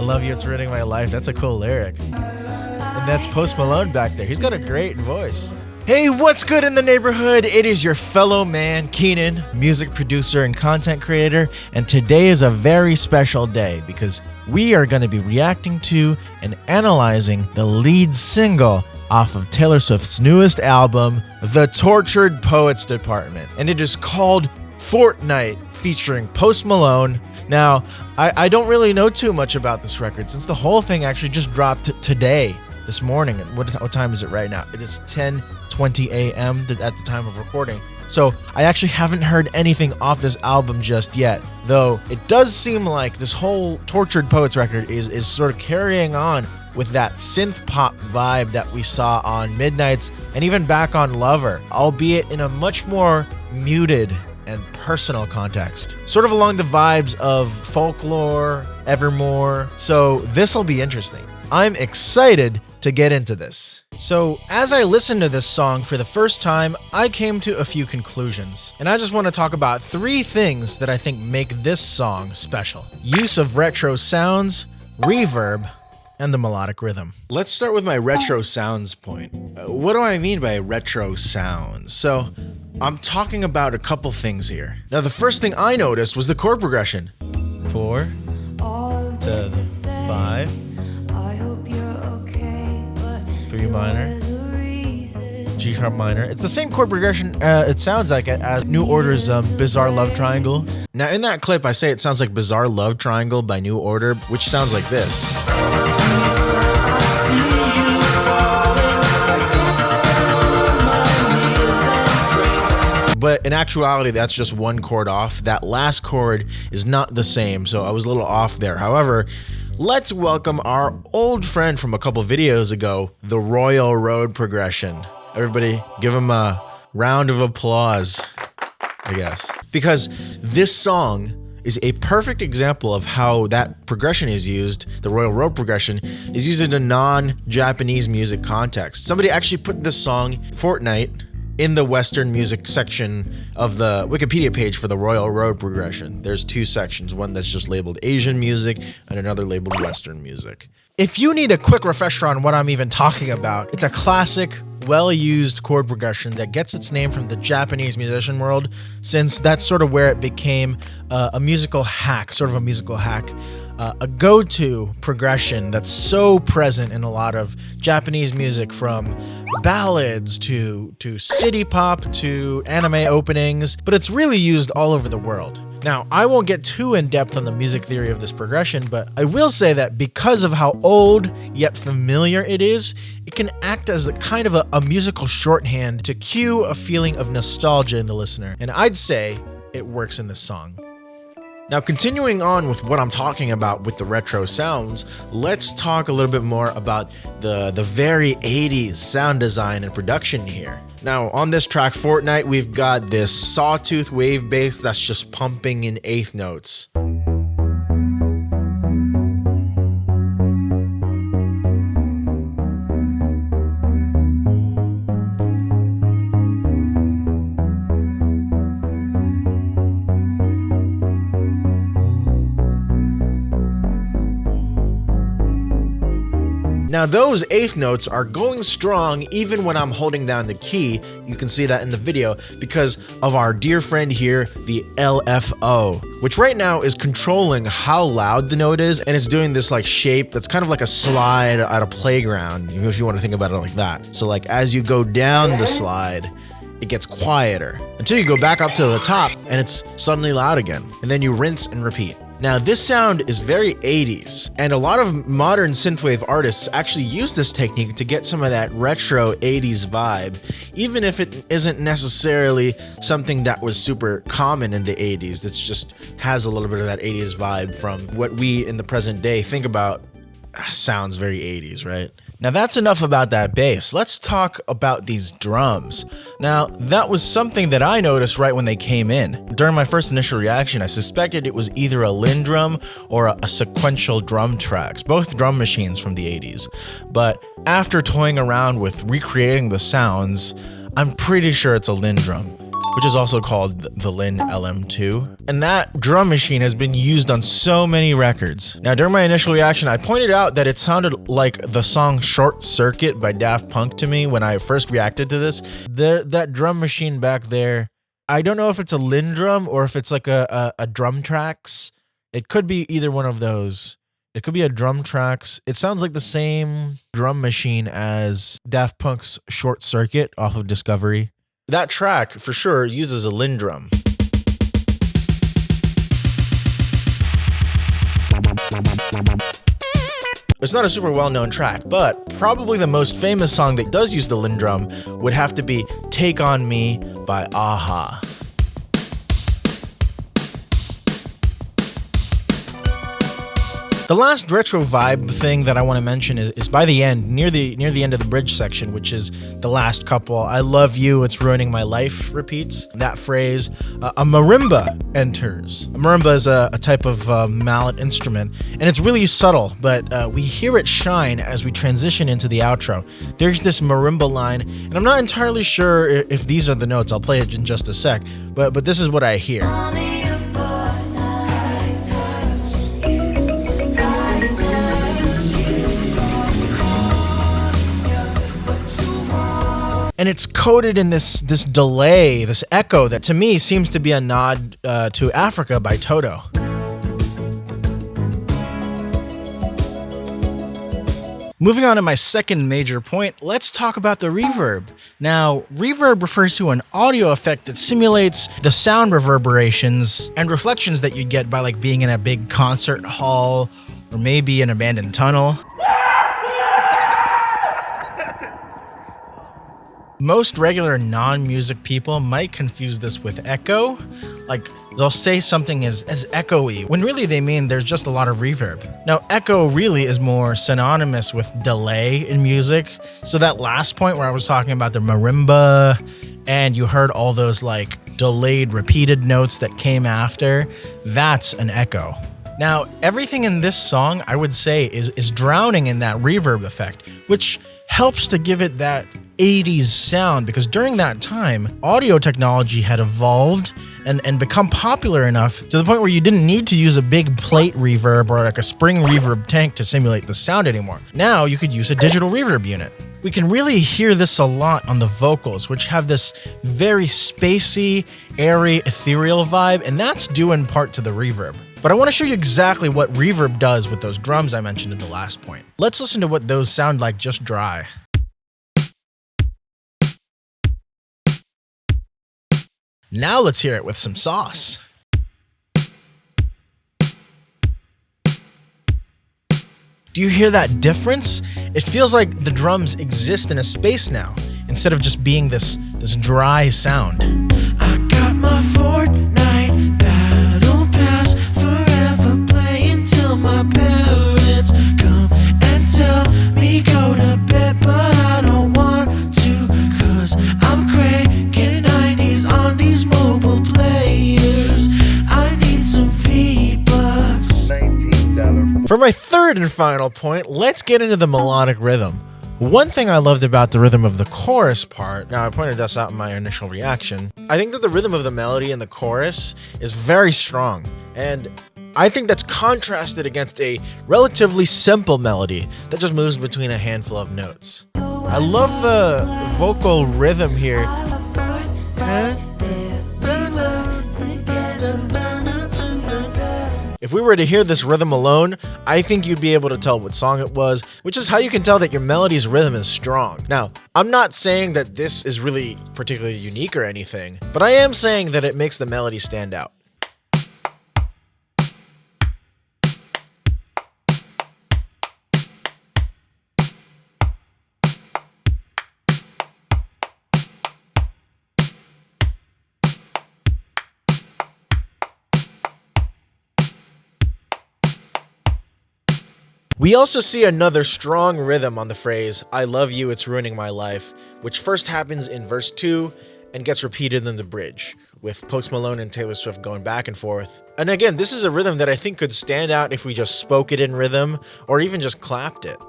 love you, it's ruining my life. That's a cool lyric. And that's Post Malone back there. He's got a great voice. Hey, what's good in the neighborhood? It is your fellow man, Kenan, music producer and content creator, and today is a very special day because we are going to be reacting to and analyzing the lead single off of Taylor Swift's newest album, The Tortured Poets Department, and it is called Fortnight, featuring Post Malone. Now, I don't really know too much about this record since the whole thing actually just dropped today, this morning. What time is it right now? It is 10:20 a.m. at the time of recording. So I actually haven't heard anything off this album just yet, though it does seem like this whole Tortured Poets record is sort of carrying on with that synth pop vibe that we saw on Midnights and even back on Lover, albeit in a much more muted and personal context, sort of along the vibes of Folklore, Evermore. So this'll be interesting. I'm excited to get into this. So as I listened to this song for the first time, I came to a few conclusions, and I just want to talk about 3 things that I think make this song special: use of retro sounds, reverb, and the melodic rhythm. Let's start with my retro sounds point. What do I mean by retro sounds? So I'm talking about a couple things here. Now, the first thing I noticed was the chord progression. 4 to 5, 3 minor, G sharp minor. It's the same chord progression, it sounds like it, as New Order's Bizarre Love Triangle. Now, in that clip, I say it sounds like Bizarre Love Triangle by New Order, which sounds like this. But in actuality, that's just one chord off. That last chord is not the same, so I was a little off there. However, let's welcome our old friend from a couple videos ago, the Royal Road progression. Everybody give him a round of applause, I guess. Because this song is a perfect example of how that progression is used, the Royal Road progression, is used in a non-Japanese music context. Somebody actually put this song, Fortnight, in the Western music section of the Wikipedia page for the Royal Road progression. There's 2 sections, one that's just labeled Asian music and another labeled Western music. If you need a quick refresher on what I'm even talking about, it's a classic, well-used chord progression that gets its name from the Japanese musician world, since that's sort of where it became a musical hack, a go-to progression that's so present in a lot of Japanese music, from ballads to city pop to anime openings, but it's really used all over the world. Now, I won't get too in-depth on the music theory of this progression, but I will say that because of how old yet familiar it is, it can act as a kind of a musical shorthand to cue a feeling of nostalgia in the listener, and I'd say it works in this song. Now, continuing on with what I'm talking about with the retro sounds, let's talk a little bit more about the very 80s sound design and production here. Now, on this track, Fortnight, we've got this sawtooth wave bass that's just pumping in 1/8 notes. Now, those 1/8 notes are going strong even when I'm holding down the key. You can see that in the video because of our dear friend here, the LFO, which right now is controlling how loud the note is, and it's doing this like shape that's kind of like a slide at a playground, if you want to think about it like that. So like as you go down the slide, it gets quieter until you go back up to the top and it's suddenly loud again, and then you rinse and repeat. Now, this sound is very 80s, and a lot of modern synthwave artists actually use this technique to get some of that retro 80s vibe, even if it isn't necessarily something that was super common in the 80s. It just has a little bit of that 80s vibe from what we in the present day think about sounds very 80s, right? Now that's enough about that bass. Let's talk about these drums. Now, that was something that I noticed right when they came in. During my first initial reaction, I suspected it was either a Lindrum or a sequential drum tracks, both drum machines from the 80s. But after toying around with recreating the sounds, I'm pretty sure it's a Lindrum. which is also called the Lin LM2. And that drum machine has been used on so many records. Now, during my initial reaction, I pointed out that it sounded like the song Short Circuit by Daft Punk to me when I first reacted to this. That drum machine back there, I don't know if it's a Lin drum or if it's like a drum tracks. It could be either one of those. It could be a drum tracks. It sounds like the same drum machine as Daft Punk's Short Circuit off of Discovery. That track, for sure, uses a Lin drum. It's not a super well-known track, but probably the most famous song that does use the Lin drum would have to be Take On Me by a-ha. The last retro vibe thing that I want to mention is by the end, near the end of the bridge section, which is the last couple. I love you, it's ruining my life repeats. That phrase, a marimba enters. A marimba is a type of mallet instrument, and it's really subtle, but we hear it shine as we transition into the outro. There's this marimba line, and I'm not entirely sure if these are the notes. I'll play it in just a sec, but this is what I hear. And it's coded in this delay, this echo that to me seems to be a nod to Africa by Toto. Moving on to my second major point, let's talk about the reverb. Now, reverb refers to an audio effect that simulates the sound reverberations and reflections that you'd get by like being in a big concert hall or maybe an abandoned tunnel. Most regular non-music people might confuse this with echo. Like, they'll say something is as echoey, when really they mean there's just a lot of reverb. Now, echo really is more synonymous with delay in music. So that last point where I was talking about the marimba, and you heard all those like delayed, repeated notes that came after, that's an echo. Now, everything in this song, I would say, is drowning in that reverb effect, which helps to give it that 80s sound, because during that time, audio technology had evolved and become popular enough to the point where you didn't need to use a big plate reverb or like a spring reverb tank to simulate the sound anymore. Now you could use a digital reverb unit. We can really hear this a lot on the vocals, which have this very spacey, airy, ethereal vibe, and that's due in part to the reverb. But I want to show you exactly what reverb does with those drums I mentioned in the last point. Let's listen to what those sound like just dry. Now let's hear it with some sauce. Do you hear that difference? It feels like the drums exist in a space now, instead of just being this dry sound. I got my Fortnight battle pass, forever playing till my parents come and tell me go to bed, but I don't want to, cause I'm cranking 90s on these mobile players. I need some V-Bucks. $19. For my third and final point, let's get into the melodic rhythm. One thing I loved about the rhythm of the chorus part, now I pointed this out in my initial reaction, I think that the rhythm of the melody in the chorus is very strong, and I think that's contrasted against a relatively simple melody that just moves between a handful of notes. I love the vocal rhythm here. If we were to hear this rhythm alone, I think you'd be able to tell what song it was, which is how you can tell that your melody's rhythm is strong. Now, I'm not saying that this is really particularly unique or anything, but I am saying that it makes the melody stand out. We also see another strong rhythm on the phrase, I love you, it's ruining my life, which first happens in verse 2 and gets repeated in the bridge, with Post Malone and Taylor Swift going back and forth. And again, this is a rhythm that I think could stand out if we just spoke it in rhythm, or even just clapped it.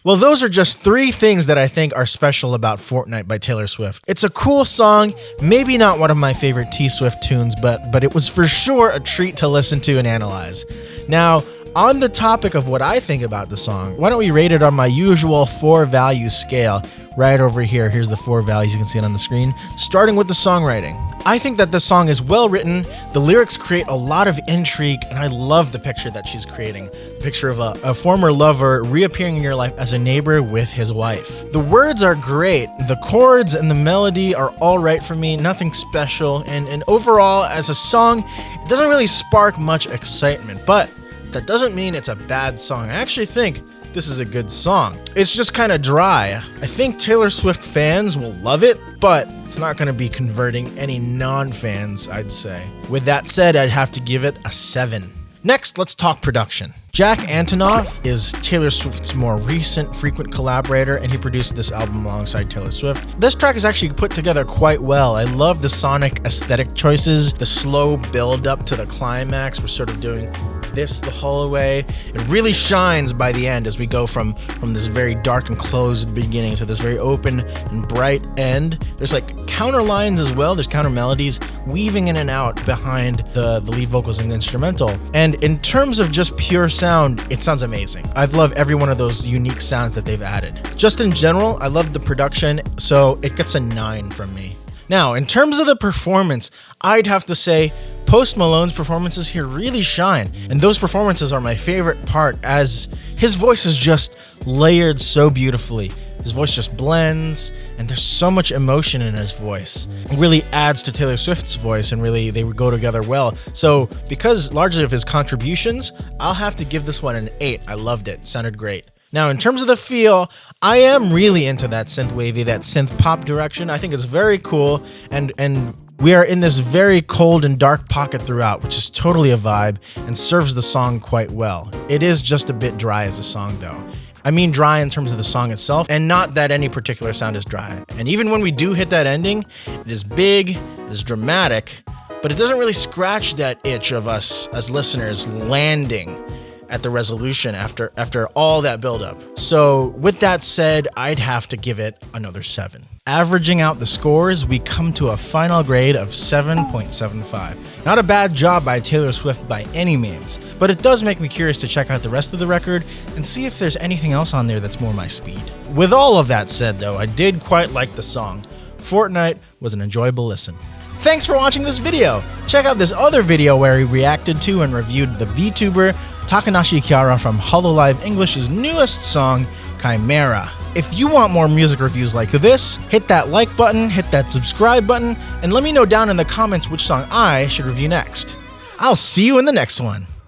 Well, those are just 3 things that I think are special about Fortnight by Taylor Swift. It's a cool song, maybe not one of my favorite T-Swift tunes, but it was for sure a treat to listen to and analyze. Now, on the topic of what I think about the song, why don't we rate it on my usual 4-value scale? Right over here, here's the 4 values, you can see it on the screen, starting with the songwriting. I think that this song is well written, the lyrics create a lot of intrigue, and I love the picture that she's creating. The picture of a former lover reappearing in your life as a neighbor with his wife. The words are great, the chords and the melody are all right for me, nothing special, and overall, as a song, it doesn't really spark much excitement, but that doesn't mean it's a bad song. I actually think this is a good song. It's just kind of dry. I think Taylor Swift fans will love it, but it's not going to be converting any non-fans, I'd say. With that said, I'd have to give it a 7. Next, let's talk production. Jack Antonoff is Taylor Swift's more recent frequent collaborator, and he produced this album alongside Taylor Swift. This track is actually put together quite well. I love the sonic aesthetic choices, the slow build up to the climax. We're sort of doing this the whole way. It really shines by the end as we go from this very dark and closed beginning to this very open and bright end. There's like counter lines as well. There's counter melodies weaving in and out behind the lead vocals and the instrumental. And in terms of just pure sound, it sounds amazing. I've loved every one of those unique sounds that they've added. Just in general, I love the production, so it gets a 9 from me. Now, in terms of the performance, I'd have to say Post Malone's performances here really shine, and those performances are my favorite part as his voice is just layered so beautifully. His voice just blends, and there's so much emotion in his voice. It really adds to Taylor Swift's voice, and really they would go together well. So because largely of his contributions, I'll have to give this one an 8. I loved it. Sounded great. Now, in terms of the feel, I am really into that synth wavy, that synth pop direction. I think it's very cool, and we are in this very cold and dark pocket throughout, which is totally a vibe and serves the song quite well. It is just a bit dry as a song, though. I mean dry in terms of the song itself, and not that any particular sound is dry. And even when we do hit that ending, it is big, it is dramatic, but it doesn't really scratch that itch of us as listeners landing at the resolution after all that buildup. So with that said, I'd have to give it another 7. Averaging out the scores, we come to a final grade of 7.75. Not a bad job by Taylor Swift by any means, but it does make me curious to check out the rest of the record and see if there's anything else on there that's more my speed. With all of that said though, I did quite like the song. Fortnight was an enjoyable listen. Thanks for watching this video. Check out this other video where he reacted to and reviewed the VTuber Takanashi Kiara from Hololive English's newest song, Chimera. If you want more music reviews like this, hit that like button, hit that subscribe button, and let me know down in the comments which song I should review next. I'll see you in the next one.